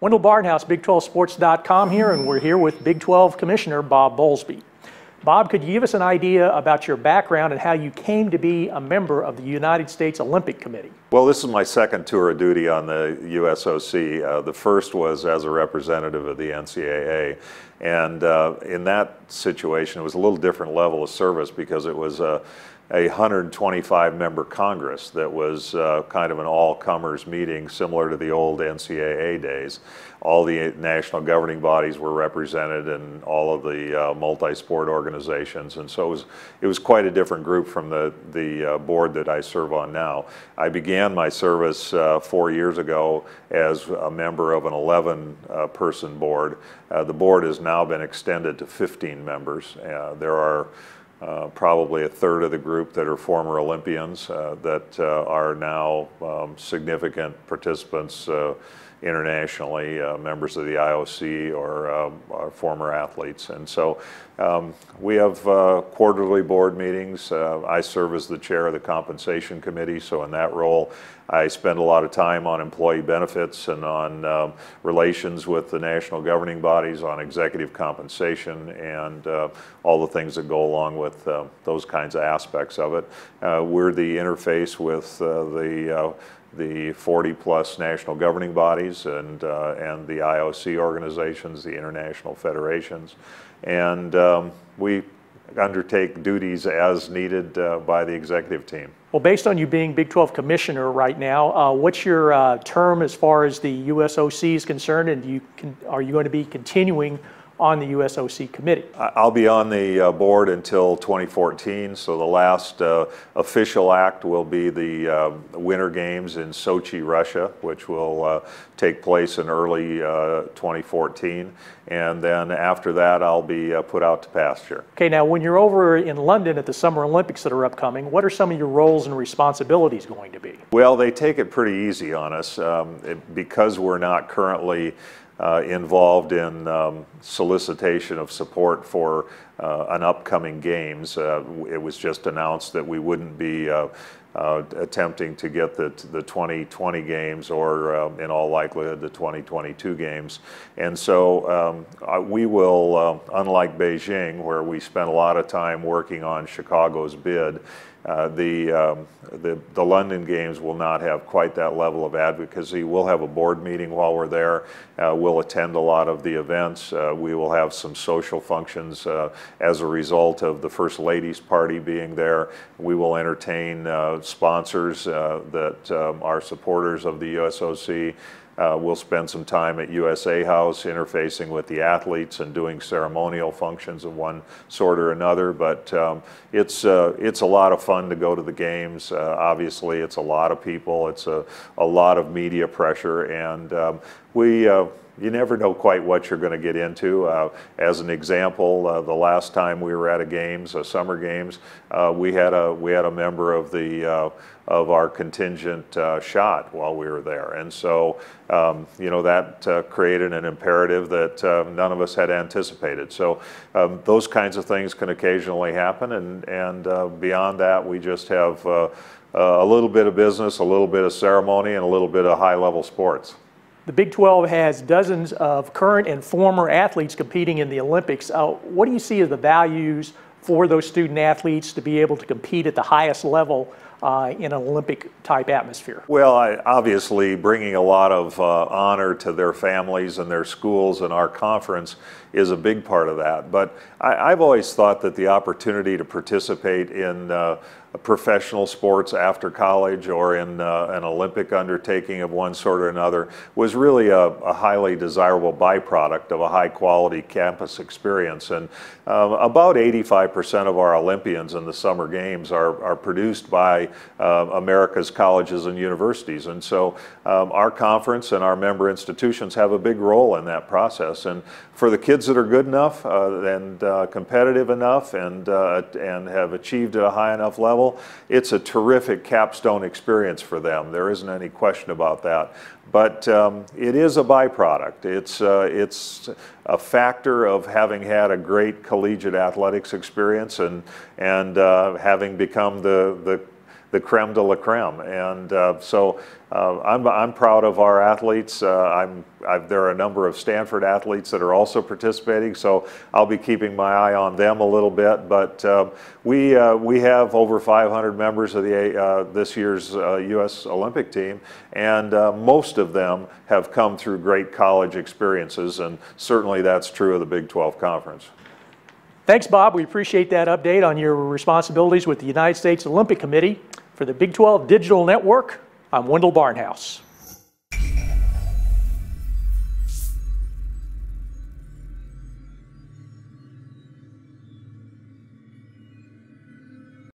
Wendell Barnhouse, Big12Sports.com here, and we're here with Big 12 Commissioner Bob Bowlsby. Bob, could you give us an idea about your background and how you came to be a member of the United States Olympic Committee? Well, this is my second tour of duty on the USOC. The first was as a representative of the NCAA. And in that situation, it was a little different level of service because it was a 125-member Congress that was kind of an all-comers meeting similar to the old NCAA days. All the national governing bodies were represented and all of the multi-sport organizations, and so it was quite a different group from the board that I serve on now. I began my service 4 years ago as a member of an 11-person board. The board has now been extended to 15 members. There are probably a third of the group that are former Olympians that are now significant participants internationally, members of the IOC or former athletes. And so we have quarterly board meetings. I serve as the chair of the compensation committee, so in that role I spend a lot of time on employee benefits and on relations with the national governing bodies, on executive compensation, and all the things that go along with those kinds of aspects of it. We're the interface with the 40-plus national governing bodies and the IOC organizations, the international federations, and we undertake duties as needed by the executive team. Well, based on you being Big 12 Commissioner right now, what's your term as far as the USOC is concerned, and are you going to be continuing on the USOC committee? I'll be on the board until 2014, so the last official act will be the Winter Games in Sochi, Russia, which will take place in early 2014, and then after that I'll be put out to pasture. Okay, now when you're over in London at the Summer Olympics that are upcoming, what are some of your roles and responsibilities going to be? Well, they take it pretty easy on us because we're not currently involved in solicitation of support for an upcoming games. It was just announced that we wouldn't be attempting to get the 2020 games or in all likelihood the 2022 games. And so we will, unlike Beijing where we spent a lot of time working on Chicago's bid, the London Games will not have quite that level of advocacy. We'll have a board meeting while we're there. We'll attend a lot of the events. We will have some social functions as a result of the First Lady's party being there. We will entertain sponsors that are supporters of the USOC. We'll spend some time at USA House interfacing with the athletes and doing ceremonial functions of one sort or another, but it's a lot of fun to go to the games. Obviously it's a lot of people, it's a lot of media pressure, and you never know quite what you're going to get into. As an example, the last time we were at a games, Summer Games, we had a member of our contingent shot while we were there, and so you know, that created an imperative that none of us had anticipated. So those kinds of things can occasionally happen, and beyond that, we just have a little bit of business, a little bit of ceremony, and a little bit of high-level sports. The Big 12 has dozens of current and former athletes competing in the Olympics. What do you see as the values for those student athletes to be able to compete at the highest level in an Olympic-type atmosphere? Well, obviously bringing a lot of honor to their families and their schools and our conference is a big part of that. But I've always thought that the opportunity to participate in professional sports after college or in an Olympic undertaking of one sort or another was really a highly desirable byproduct of a high-quality campus experience. And about 85% of our Olympians in the Summer Games are produced by America's colleges and universities. And so our conference and our member institutions have a big role in that process. And for the kids that are good enough and competitive enough and have achieved at a high enough level, it's a terrific capstone experience for them. There isn't any question about that. But it is a byproduct. It's a factor of having had a great collegiate athletics experience and having become the the creme de la creme. And so I'm proud of our athletes. There are a number of Stanford athletes that are also participating, so I'll be keeping my eye on them a little bit. But we have over 500 members of the this year's U.S. Olympic team, and most of them have come through great college experiences, and certainly that's true of the Big 12 Conference. Thanks, Bob. We appreciate that update on your responsibilities with the United States Olympic Committee. For the Big 12 Digital Network, I'm Wendell Barnhouse.